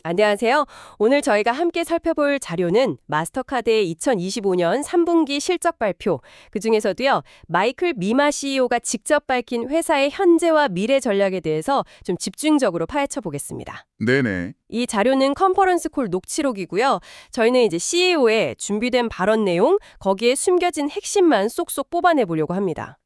안녕하세요. 오늘 저희가 함께 살펴볼 자료는 마스터카드의 2025년 3분기 실적 발표, 그중에서도요, 마이클 미마 CEO가 직접 밝힌 회사의 현재와 미래 전략에 대해서 좀 집중적으로 파헤쳐 보겠습니다. 네네. 이 자료는 컨퍼런스 콜 녹취록이고요. 저희는 이제 CEO의 준비된 발언 내용, 거기에 숨겨진 핵심만 쏙쏙 뽑아내 보려고 합니다.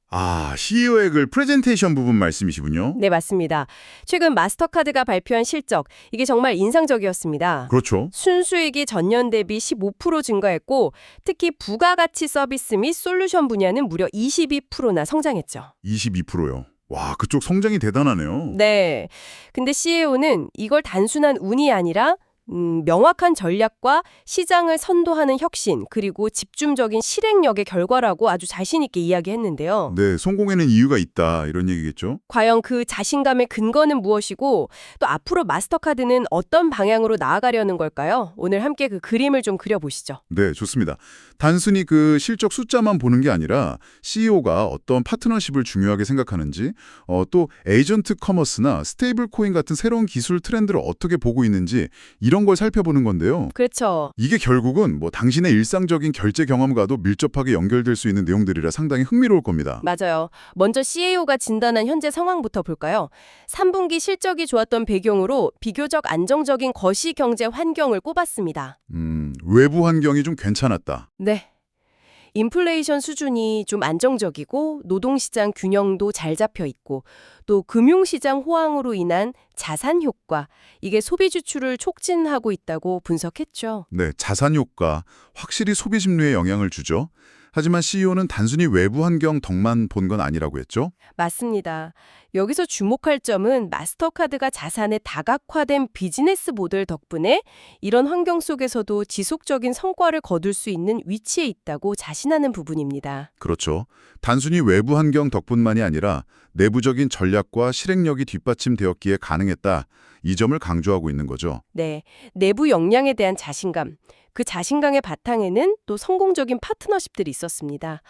CEO의 그 프레젠테이션 부분 말씀이시군요. 네, 맞습니다. 최근 마스터카드가 발표한 실적, 이게 정말 인상적이었습니다. 그렇죠. 순수익이 전년 대비 15% 증가했고 특히 부가가치 서비스 및 솔루션 분야는 무려 22%나 성장했죠. 22%요. 와, 그쪽 성장이 대단하네요. 네. 근데 CEO는 이걸 단순한 운이 아니라 명확한 전략과 시장을 선도하는 혁신, 그리고 집중적인 실행력의 결과라고 아주 자신 있게 이야기했는데요. 네, 성공에는 이유가 있다 이런 얘기겠죠? 과연 그 자신감의 근거는 무엇이고 또 앞으로 마스터카드는 어떤 방향으로 나아가려는 걸까요? 오늘 함께 그 그림을 좀 그려보시죠. 네, 좋습니다. 단순히 그 실적 숫자만 보는 게 아니라 CEO가 어떤 파트너십을 중요하게 생각하는지, 또 에이전트 커머스나 스테이블 코인 같은 새로운 기술 트렌드를 어떻게 보고 있는지 이런 걸 살펴보는 건데요. 그렇죠. 이게 결국은 뭐 당신의 일상적인 결제 경험과도 밀접하게 연결될 수 있는 내용들이라 상당히 흥미로울 겁니다. 맞아요. 먼저 CEO가 진단한 현재 상황부터 볼까요? 3분기 실적이 좋았던 배경으로 비교적 안정적인 거시경제 환경을 꼽았습니다. 외부 환경이 좀 괜찮았다. 네. 인플레이션 수준이 좀 안정적이고 노동시장 균형도 잘 잡혀 있고 또 금융시장 호황으로 인한 자산 효과, 이게 소비 지출을 촉진하고 있다고 분석했죠. 네, 자산 효과, 확실히 소비 심리에 영향을 주죠. 하지만 CEO는 단순히 외부 환경 덕만 본 건 아니라고 했죠. 맞습니다. 여기서 주목할 점은 마스터카드가 자산의 다각화된 비즈니스 모델 덕분에 이런 환경 속에서도 지속적인 성과를 거둘 수 있는 위치에 있다고 자신하는 부분입니다. 그렇죠. 단순히 외부 환경 덕분만이 아니라 내부적인 전략과 실행력이 뒷받침되었기에 가능했다. 이 점을 강조하고 있는 거죠. 네, 내부 역량에 대한 자신감, 그 자신감의 바탕에는 또 성공적인 파트너십들이 있었습니다.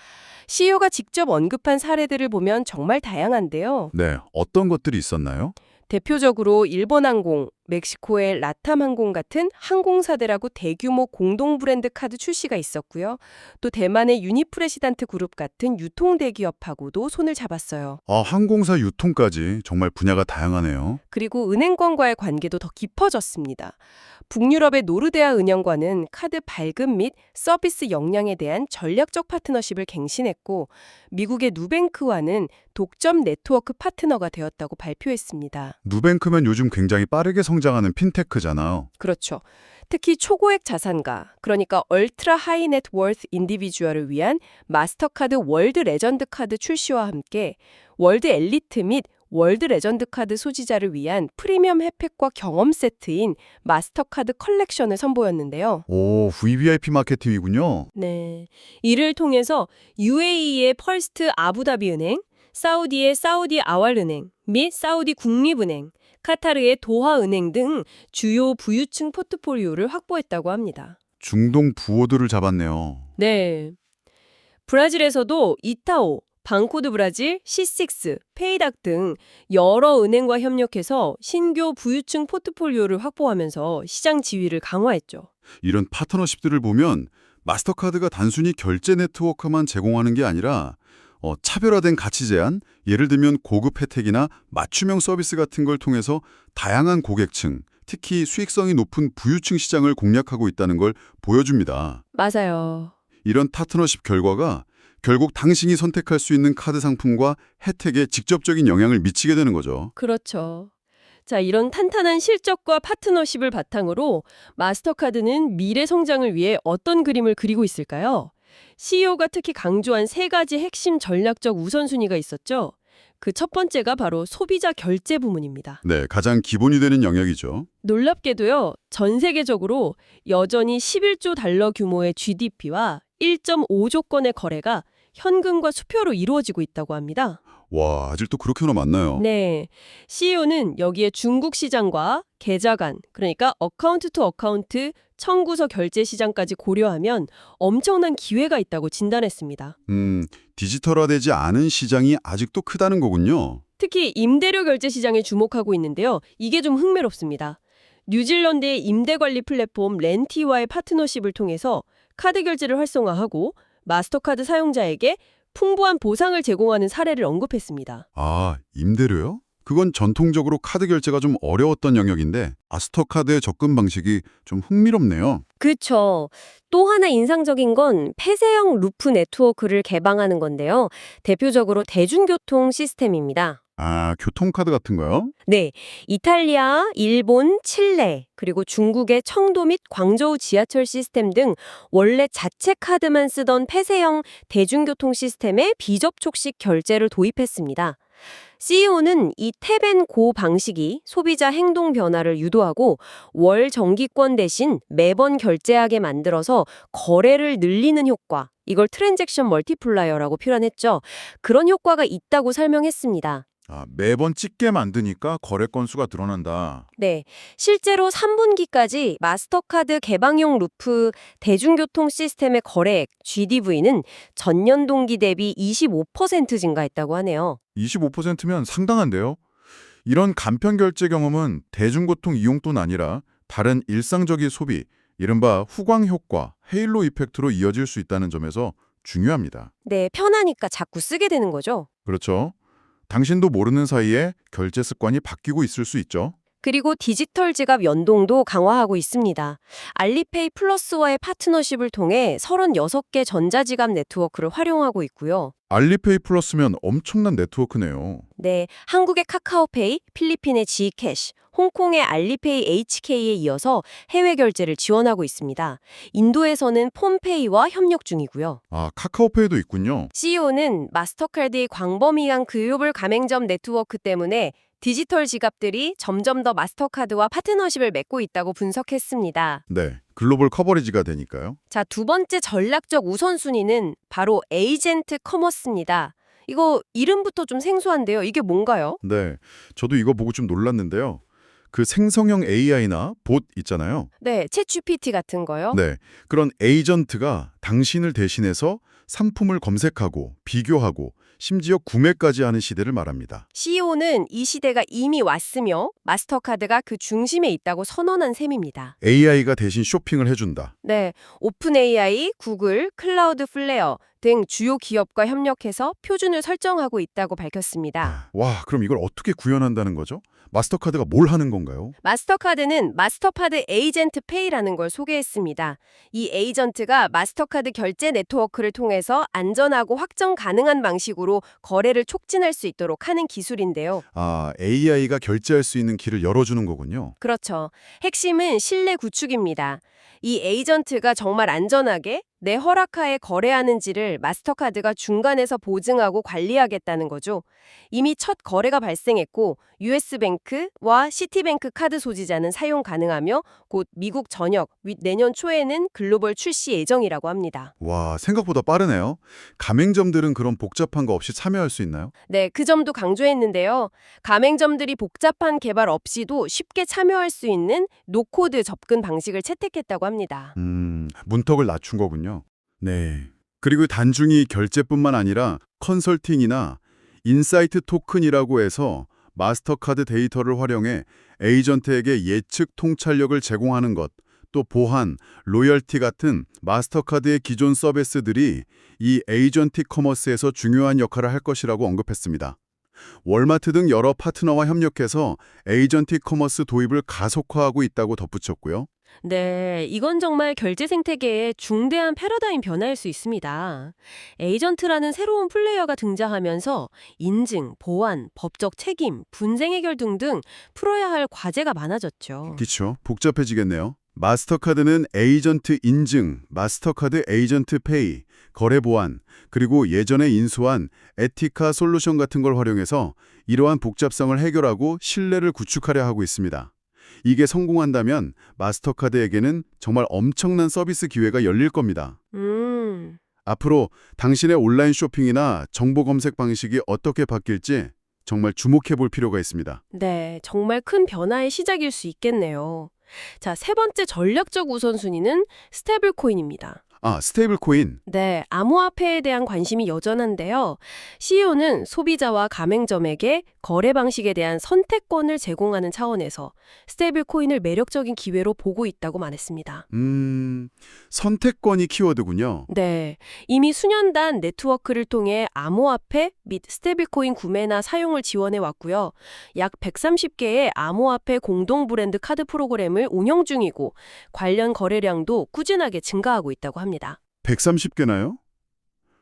CEO가 직접 언급한 사례들을 보면 정말 다양한데요. 네, 어떤 것들이 있었나요? 대표적으로 일본항공, 멕시코의 라탐항공 같은 항공사들하고 대규모 공동 브랜드 카드 출시가 있었고요. 또 대만의 유니프레시단트 그룹 같은 유통 대기업하고도 손을 잡았어요. 항공사 유통까지 정말 분야가 다양하네요. 그리고 은행권과의 관계도 더 깊어졌습니다. 북유럽의 노르데아 은행과는 카드 발급 및 서비스 역량에 대한 전략적 파트너십을 갱신했고 미국의 누뱅크와는 독점 네트워크 파트너가 되었다고 발표했습니다. 누뱅크면 요즘 굉장히 빠르게 성장하는 핀테크잖아요. 그렇죠. 특히 초고액 자산가, 그러니까 얼트라 하이 네트워스 인디비주얼을 위한 마스터카드 월드 레전드 카드 출시와 함께 월드 엘리트 및 월드 레전드 카드 소지자를 위한 프리미엄 혜택과 경험 세트인 마스터카드 컬렉션을 선보였는데요. 오, VVIP 마케팅이군요. 네. 이를 통해서 UAE의 펄스트 아부다비 은행, 사우디의 사우디 아왈은행 및 사우디 국립은행, 카타르의 도하 은행 등 주요 부유층 포트폴리오를 확보했다고 합니다. 중동 부호들을 잡았네요. 네. 브라질에서도 이타오, 방코드 브라질, C6, 페이닥 등 여러 은행과 협력해서 신규 부유층 포트폴리오를 확보하면서 시장 지위를 강화했죠. 이런 파트너십들을 보면 마스터카드가 단순히 결제 네트워크만 제공하는 게 아니라 차별화된 가치 제한, 예를 들면 고급 혜택이나 맞춤형 서비스 같은 걸 통해서 다양한 고객층, 특히 수익성이 높은 부유층 시장을 공략하고 있다는 걸 보여줍니다. 맞아요. 이런 파트너십 결과가 결국 당신이 선택할 수 있는 카드 상품과 혜택에 직접적인 영향을 미치게 되는 거죠. 그렇죠. 자, 이런 탄탄한 실적과 파트너십을 바탕으로 마스터카드는 미래 성장을 위해 어떤 그림을 그리고 있을까요? CEO가 특히 강조한 세 가지 핵심 전략적 우선순위가 있었죠. 그 첫 번째가 바로 소비자 결제 부문입니다. 네, 가장 기본이 되는 영역이죠. 놀랍게도요, 전 세계적으로 여전히 11조 달러 규모의 GDP와 1.5조 건의 거래가 현금과 수표로 이루어지고 있다고 합니다. 와, 아직도 그렇게나 많나요? 네. CEO는 여기에 중국 시장과 계좌 간, 그러니까 어카운트 투 어카운트 청구서 결제 시장까지 고려하면 엄청난 기회가 있다고 진단했습니다. 디지털화되지 않은 시장이 아직도 크다는 거군요. 특히 임대료 결제 시장에 주목하고 있는데요. 이게 좀 흥미롭습니다. 뉴질랜드의 임대관리 플랫폼 렌티와의 파트너십을 통해서 카드 결제를 활성화하고 마스터카드 사용자에게 풍부한 보상을 제공하는 사례를 언급했습니다. 아, 임대료요? 그건 전통적으로 카드 결제가 좀 어려웠던 영역인데 마스터카드의 접근 방식이 좀 흥미롭네요. 그렇죠. 또 하나 인상적인 건 폐쇄형 루프 네트워크를 개방하는 건데요. 대표적으로 대중교통 시스템입니다. 아, 교통카드 같은 거요? 네, 이탈리아, 일본, 칠레, 그리고 중국의 청도 및 광저우 지하철 시스템 등 원래 자체 카드만 쓰던 폐쇄형 대중교통 시스템에 비접촉식 결제를 도입했습니다. CEO는 이 탭앤고 방식이 소비자 행동 변화를 유도하고 월 정기권 대신 매번 결제하게 만들어서 거래를 늘리는 효과, 이걸 트랜잭션 멀티플라이어라고 표현했죠. 그런 효과가 있다고 설명했습니다. 아, 매번 찍게 만드니까 거래 건수가 늘어난다. 네, 실제로 3분기까지 마스터카드 개방용 루프 대중교통 시스템의 거래액 GDV는 전년 동기 대비 25% 증가했다고 하네요. 25%면 상당한데요? 이런 간편 결제 경험은 대중교통 이용뿐 아니라 다른 일상적인 소비, 이른바 후광 효과, 헤일로 이펙트로 이어질 수 있다는 점에서 중요합니다. 네, 편하니까 자꾸 쓰게 되는 거죠. 그렇죠? 당신도 모르는 사이에 결제 습관이 바뀌고 있을 수 있죠. 그리고 디지털 지갑 연동도 강화하고 있습니다. 알리페이 플러스와의 파트너십을 통해 36개 전자지갑 네트워크를 활용하고 있고요. 알리페이 플러스면 엄청난 네트워크네요. 네, 한국의 카카오페이, 필리핀의 G캐시, 홍콩의 알리페이 HK에 이어서 해외 결제를 지원하고 있습니다. 인도에서는 폼페이와 협력 중이고요. 아, 카카오페이도 있군요. CEO는 마스터카드의 광범위한 글로벌 가맹점 네트워크 때문에 디지털 지갑들이 점점 더 마스터카드와 파트너십을 맺고 있다고 분석했습니다. 네, 글로벌 커버리지가 되니까요. 자, 두 번째 전략적 우선순위는 바로 에이전트 커머스입니다. 이거 이름부터 좀 생소한데요. 이게 뭔가요? 네, 저도 이거 보고 좀 놀랐는데요. 그 생성형 AI나 봇 있잖아요. 네, 챗GPT 같은 거요? 네, 그런 에이전트가 당신을 대신해서 상품을 검색하고 비교하고 심지어 구매까지 하는 시대를 말합니다. CEO는 이 시대가 이미 왔으며 마스터카드가 그 중심에 있다고 선언한 셈입니다. AI가 대신 쇼핑을 해준다. 네, 오픈 AI, 구글, 클라우드 플레어 등 주요 기업과 협력해서 표준을 설정하고 있다고 밝혔습니다. 와, 그럼 이걸 어떻게 구현한다는 거죠? 마스터카드가 뭘 하는 건가요? 마스터카드는 마스터카드 에이전트 페이라는 걸 소개했습니다. 이 에이전트가 마스터카드 결제 네트워크를 통해서 안전하고 확정 가능한 방식으로 거래를 촉진할 수 있도록 하는 기술인데요. 아, AI가 결제할 수 있는 길을 열어주는 거군요. 그렇죠. 핵심은 신뢰 구축입니다. 이 에이전트가 정말 안전하게 내 허락하에 거래하는지를 마스터카드가 중간에서 보증하고 관리하겠다는 거죠. 이미 첫 거래가 발생했고 US뱅크와 시티뱅크 카드 소지자는 사용 가능하며 곧 미국 전역 및 내년 초에는 글로벌 출시 예정이라고 합니다. 와, 생각보다 빠르네요. 가맹점들은 그런 복잡한 거 없이 참여할 수 있나요? 네, 그 점도 강조했는데요. 가맹점들이 복잡한 개발 없이도 쉽게 참여할 수 있는 노코드 접근 방식을 채택했다고 합니다. 문턱을 낮춘 거군요. 네. 그리고 단순히 결제뿐만 아니라 컨설팅이나 인사이트 토큰이라고 해서 마스터카드 데이터를 활용해 에이전트에게 예측 통찰력을 제공하는 것, 또 보안, 로열티 같은 마스터카드의 기존 서비스들이 이 에이전틱 커머스에서 중요한 역할을 할 것이라고 언급했습니다. 월마트 등 여러 파트너와 협력해서 에이전틱 커머스 도입을 가속화하고 있다고 덧붙였고요. 네, 이건 정말 결제 생태계의 중대한 패러다임 변화일 수 있습니다. 에이전트라는 새로운 플레이어가 등장하면서 인증, 보안, 법적 책임, 분쟁 해결 등등 풀어야 할 과제가 많아졌죠. 그렇죠. 복잡해지겠네요. 마스터카드는 에이전트 인증, 마스터카드 에이전트 페이, 거래 보안, 그리고 예전에 인수한 에티카 솔루션 같은 걸 활용해서 이러한 복잡성을 해결하고 신뢰를 구축하려 하고 있습니다. 이게 성공한다면 마스터카드에게는 정말 엄청난 서비스 기회가 열릴 겁니다. 앞으로 당신의 온라인 쇼핑이나 정보 검색 방식이 어떻게 바뀔지 정말 주목해 볼 필요가 있습니다. 네, 정말 큰 변화의 시작일 수 있겠네요. 자, 세 번째 전략적 우선순위는 스테이블코인입니다. 아, 스테이블 코인. 네, 암호화폐에 대한 관심이 여전한데요. CEO는 소비자와 가맹점에게 거래 방식에 대한 선택권을 제공하는 차원에서 스테이블 코인을 매력적인 기회로 보고 있다고 말했습니다. 선택권이 키워드군요. 네, 이미 수년간 네트워크를 통해 암호화폐 및 스테이블코인 구매나 사용을 지원해 왔고요. 약 130개의 암호화폐 공동 브랜드 카드 프로그램을 운영 중이고 관련 거래량도 꾸준하게 증가하고 있다고 합니다. 130개나요?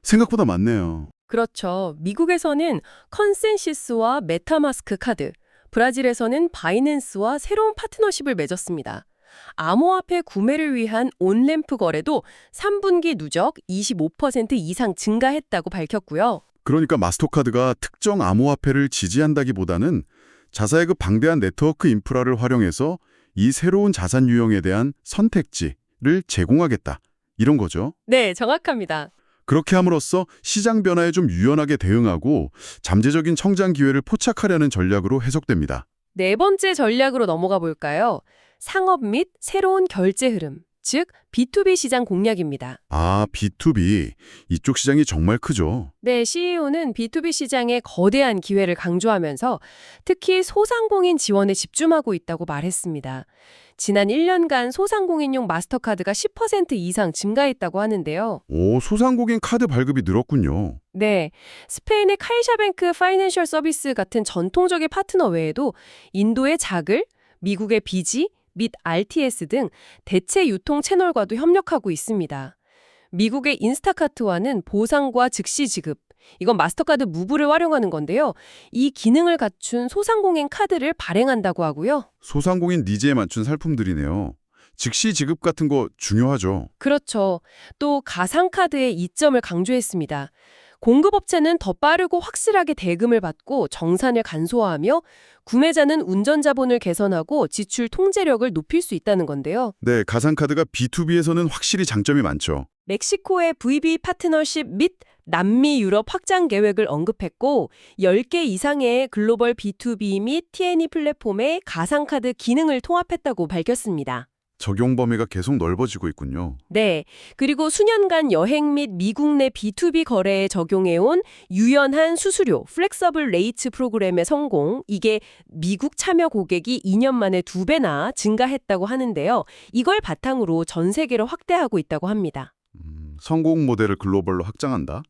생각보다 많네요. 그렇죠. 미국에서는 컨센시스와 메타마스크 카드, 브라질에서는 바이낸스와 새로운 파트너십을 맺었습니다. 암호화폐 구매를 위한 온램프 거래도 3분기 누적 25% 이상 증가했다고 밝혔고요. 그러니까 마스터카드가 특정 암호화폐를 지지한다기보다는 자사의 그 방대한 네트워크 인프라를 활용해서 이 새로운 자산 유형에 대한 선택지를 제공하겠다. 이런 거죠. 네, 정확합니다. 그렇게 함으로써 시장 변화에 좀 유연하게 대응하고 잠재적인 성장 기회를 포착하려는 전략으로 해석됩니다. 네 번째 전략으로 넘어가 볼까요? 상업 및 새로운 결제 흐름, 즉 B2B 시장 공략입니다. 아, B2B. 이쪽 시장이 정말 크죠. 네, CEO는 B2B 시장의 거대한 기회를 강조하면서 특히 소상공인 지원에 집중하고 있다고 말했습니다. 지난 1년간 소상공인용 마스터카드가 10% 이상 증가했다고 하는데요. 오, 소상공인 카드 발급이 늘었군요. 네, 스페인의 카이샤뱅크 파이낸셜 서비스 같은 전통적인 파트너 외에도 인도의 자글, 미국의 비지 및 RTS 등 대체 유통 채널과도 협력하고 있습니다. 미국의 인스타카트와는 보상과 즉시 지급, 이건 마스터카드 무브를 활용하는 건데요. 이 기능을 갖춘 소상공인 카드를 발행한다고 하고요. 소상공인 니즈에 맞춘 상품들이네요. 즉시 지급 같은 거 중요하죠. 그렇죠. 또 가상카드의 이점을 강조했습니다. 공급업체는 더 빠르고 확실하게 대금을 받고 정산을 간소화하며 구매자는 운전자본을 개선하고 지출 통제력을 높일 수 있다는 건데요. 네, 가상카드가 B2B에서는 확실히 장점이 많죠. 멕시코의 VB 파트너십 및 남미 유럽 확장 계획을 언급했고 10개 이상의 글로벌 B2B 및 T&E 플랫폼에 가상카드 기능을 통합했다고 밝혔습니다. 적용 범위가 계속 넓어지고 있군요. 네, 그리고 수년간 여행 및 미국 내 B2B 거래에 적용해온 유연한 수수료, 플렉서블 레이츠 프로그램의 성공, 이게 미국 참여 고객이 2년 만에 2배나 증가했다고 하는데요. 이걸 바탕으로 전 세계로 확대하고 있다고 합니다. 성공 모델을 글로벌로 확장한다?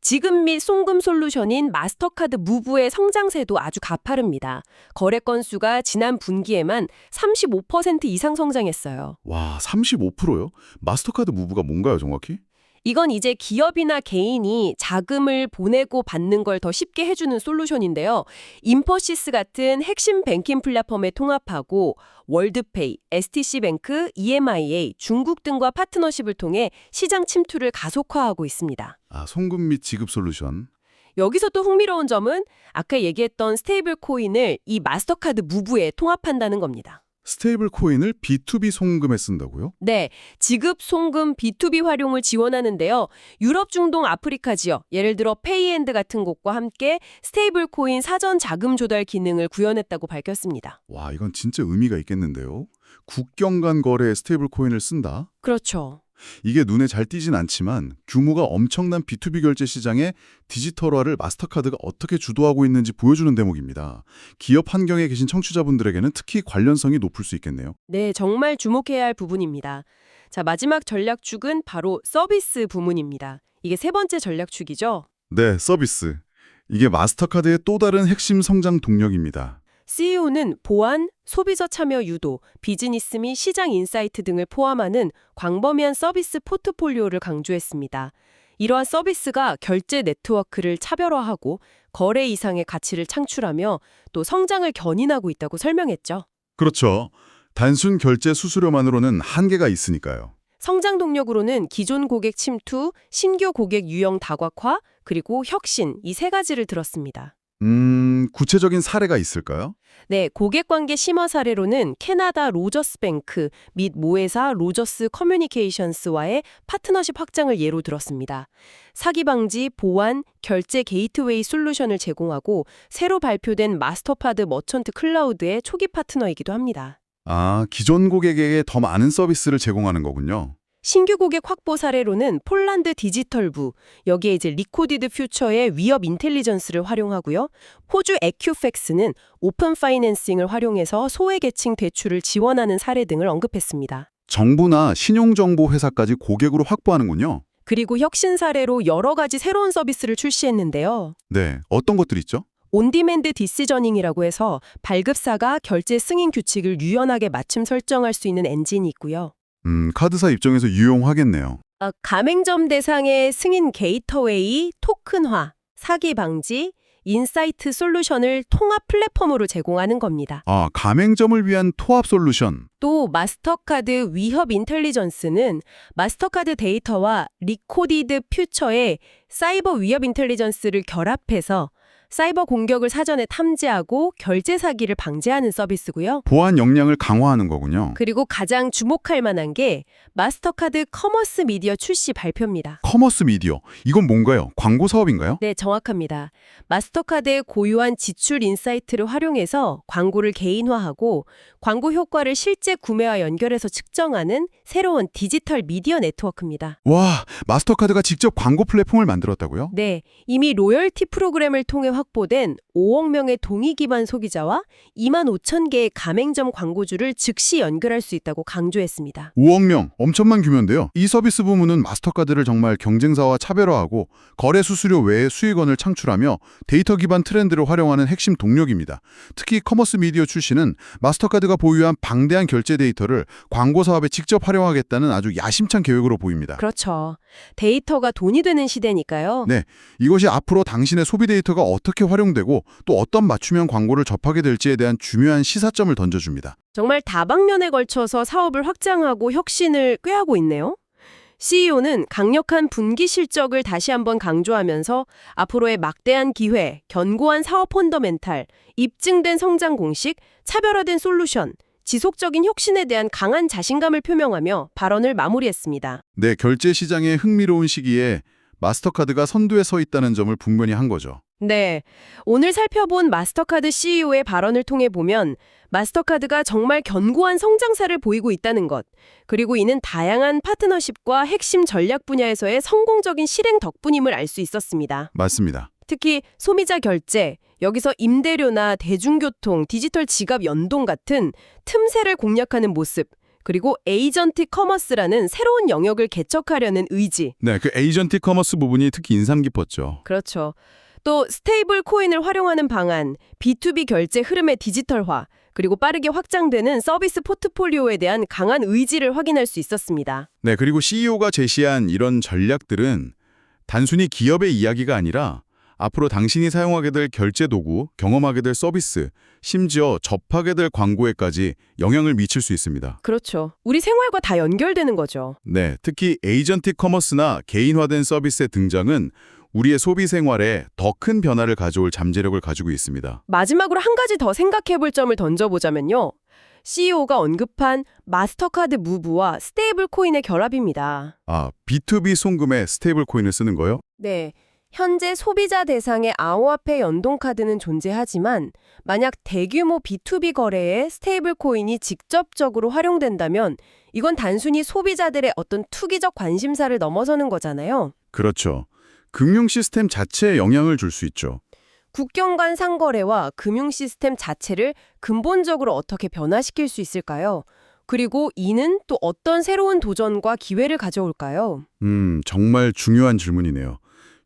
지급 및 송금 솔루션인 마스터카드 무브의 성장세도 아주 가파릅니다. 거래 건수가 지난 분기에만 35% 이상 성장했어요. 와, 35%요? 마스터카드 무브가 뭔가요, 정확히? 이건 이제 기업이나 개인이 자금을 보내고 받는 걸 더 쉽게 해주는 솔루션인데요. 인포시스 같은 핵심 뱅킹 플랫폼에 통합하고 월드페이, STC뱅크, EMIA, 중국 등과 파트너십을 통해 시장 침투를 가속화하고 있습니다. 아, 송금 및 지급 솔루션. 여기서 또 흥미로운 점은 아까 얘기했던 스테이블 코인을 이 마스터카드 무브에 통합한다는 겁니다. 스테이블 코인을 B2B 송금에 쓴다고요? 네, 지급, 송금, B2B 활용을 지원하는데요. 유럽, 중동, 아프리카 지역, 예를 들어 페이엔드 같은 곳과 함께 스테이블 코인 사전 자금 조달 기능을 구현했다고 밝혔습니다. 와, 이건 진짜 의미가 있겠는데요. 국경 간 거래에 스테이블 코인을 쓴다? 그렇죠. 이게 눈에 잘 띄진 않지만 규모가 엄청난 B2B 결제 시장의 디지털화를 마스터카드가 어떻게 주도하고 있는지 보여주는 대목입니다. 기업 환경에 계신 청취자분들에게는 특히 관련성이 높을 수 있겠네요. 네, 정말 주목해야 할 부분입니다. 자, 마지막 전략축은 바로 서비스 부문입니다. 이게 세 번째 전략축이죠. 네, 서비스. 이게 마스터카드의 또 다른 핵심 성장 동력입니다. CEO는 보안, 소비자 참여 유도, 비즈니스 및 시장 인사이트 등을 포함하는 광범위한 서비스 포트폴리오를 강조했습니다. 이러한 서비스가 결제 네트워크를 차별화하고 거래 이상의 가치를 창출하며 또 성장을 견인하고 있다고 설명했죠. 그렇죠. 단순 결제 수수료만으로는 한계가 있으니까요. 성장 동력으로는 기존 고객 침투, 신규 고객 유형 다각화, 그리고 혁신 이 세 가지를 들었습니다. 구체적인 사례가 있을까요? 네, 고객관계 심화 사례로는 캐나다 로저스뱅크 및 모회사 로저스 커뮤니케이션스와의 파트너십 확장을 예로 들었습니다. 사기 방지, 보안, 결제 게이트웨이 솔루션을 제공하고 새로 발표된 마스터카드 머천트 클라우드의 초기 파트너이기도 합니다. 아, 기존 고객에게 더 많은 서비스를 제공하는 거군요. 신규 고객 확보 사례로는 폴란드 디지털부, 여기에 이제 리코디드 퓨처의 위협 인텔리전스를 활용하고요. 호주 에큐팩스는 오픈 파이낸싱을 활용해서 소외계층 대출을 지원하는 사례 등을 언급했습니다. 정부나 신용정보 회사까지 고객으로 확보하는군요. 그리고 혁신 사례로 여러 가지 새로운 서비스를 출시했는데요. 네, 어떤 것들 있죠? 온디맨드 디시저닝이라고 해서 발급사가 결제 승인 규칙을 유연하게 맞춤 설정할 수 있는 엔진이 있고요. 카드사 입장에서 유용하겠네요. 가맹점 대상의 승인 게이터웨이, 토큰화, 사기 방지, 인사이트 솔루션을 통합 플랫폼으로 제공하는 겁니다. 가맹점을 위한 토합 솔루션. 또 마스터카드 위협 인텔리전스는 마스터카드 데이터와 리코디드 퓨처의 사이버 위협 인텔리전스를 결합해서 사이버 공격을 사전에 탐지하고 결제 사기를 방지하는 서비스고요. 보안 역량을 강화하는 거군요. 그리고 가장 주목할 만한 게 마스터카드 커머스 미디어 출시 발표입니다. 커머스 미디어. 이건 뭔가요? 광고 사업인가요? 네, 정확합니다. 마스터카드의 고유한 지출 인사이트를 활용해서 광고를 개인화하고 광고 효과를 실제 구매와 연결해서 측정하는 새로운 디지털 미디어 네트워크입니다. 와, 마스터카드가 직접 광고 플랫폼을 만들었다고요? 네, 이미 로열티 프로그램을 통해 확보된 5억 명의 동의 기반 소비자와 2만 5천 개의 가맹점 광고주를 즉시 연결할 수 있다고 강조했습니다. 5억 명, 엄청난 규모인데요. 이 서비스 부문은 마스터카드를 정말 경쟁사와 차별화하고 거래 수수료 외에 수익원을 창출하며 데이터 기반 트렌드를 활용하는 핵심 동력입니다. 특히 커머스 미디어 출시는 마스터카드가 보유한 방대한 결제 데이터를 광고 사업에 직접 활용하겠다는 아주 야심찬 계획으로 보입니다. 그렇죠. 데이터가 돈이 되는 시대니까요. 네, 이것이 앞으로 당신의 소비 데이터가 어떻게 활용되고 또 어떤 맞춤형 광고를 접하게 될지에 대한 중요한 시사점을 던져줍니다. 정말 다방면에 걸쳐서 사업을 확장하고 혁신을 꾀하고 있네요. CEO는 강력한 분기 실적을 다시 한번 강조하면서 앞으로의 막대한 기회, 견고한 사업 펀더멘탈, 입증된 성장 공식, 차별화된 솔루션, 지속적인 혁신에 대한 강한 자신감을 표명하며 발언을 마무리했습니다. 네, 결제 시장의 흥미로운 시기에 마스터카드가 선두에 서 있다는 점을 분명히 한 거죠. 네, 오늘 살펴본 마스터카드 CEO의 발언을 통해 보면 마스터카드가 정말 견고한 성장세를 보이고 있다는 것, 그리고 이는 다양한 파트너십과 핵심 전략 분야에서의 성공적인 실행 덕분임을 알 수 있었습니다. 맞습니다. 특히 소비자 결제, 여기서 임대료나 대중교통, 디지털 지갑 연동 같은 틈새를 공략하는 모습, 그리고 에이전트 커머스라는 새로운 영역을 개척하려는 의지. 네, 그 에이전트 커머스 부분이 특히 인상 깊었죠. 그렇죠. 또 스테이블 코인을 활용하는 방안, B2B 결제 흐름의 디지털화, 그리고 빠르게 확장되는 서비스 포트폴리오에 대한 강한 의지를 확인할 수 있었습니다. 네, 그리고 CEO가 제시한 이런 전략들은 단순히 기업의 이야기가 아니라 앞으로 당신이 사용하게 될 결제 도구, 경험하게 될 서비스, 심지어 접하게 될 광고에까지 영향을 미칠 수 있습니다. 그렇죠. 우리 생활과 다 연결되는 거죠. 네, 특히 에이전틱 커머스나 개인화된 서비스의 등장은 우리의 소비 생활에 더 큰 변화를 가져올 잠재력을 가지고 있습니다. 마지막으로 한 가지 더 생각해 볼 점을 던져보자면요. CEO가 언급한 마스터카드 무브와 스테이블 코인의 결합입니다. B2B 송금에 스테이블 코인을 쓰는 거요? 네. 현재 소비자 대상의 암호화폐 연동카드는 존재하지만 만약 대규모 B2B 거래에 스테이블 코인이 직접적으로 활용된다면 이건 단순히 소비자들의 어떤 투기적 관심사를 넘어서는 거잖아요. 그렇죠. 금융 시스템 자체에 영향을 줄 수 있죠. 국경 간 상거래와 금융 시스템 자체를 근본적으로 어떻게 변화시킬 수 있을까요? 그리고 이는 또 어떤 새로운 도전과 기회를 가져올까요? 정말 중요한 질문이네요.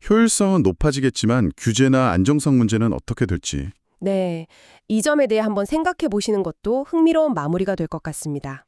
효율성은 높아지겠지만 규제나 안정성 문제는 어떻게 될지. 네, 이 점에 대해 한번 생각해 보시는 것도 흥미로운 마무리가 될 것 같습니다.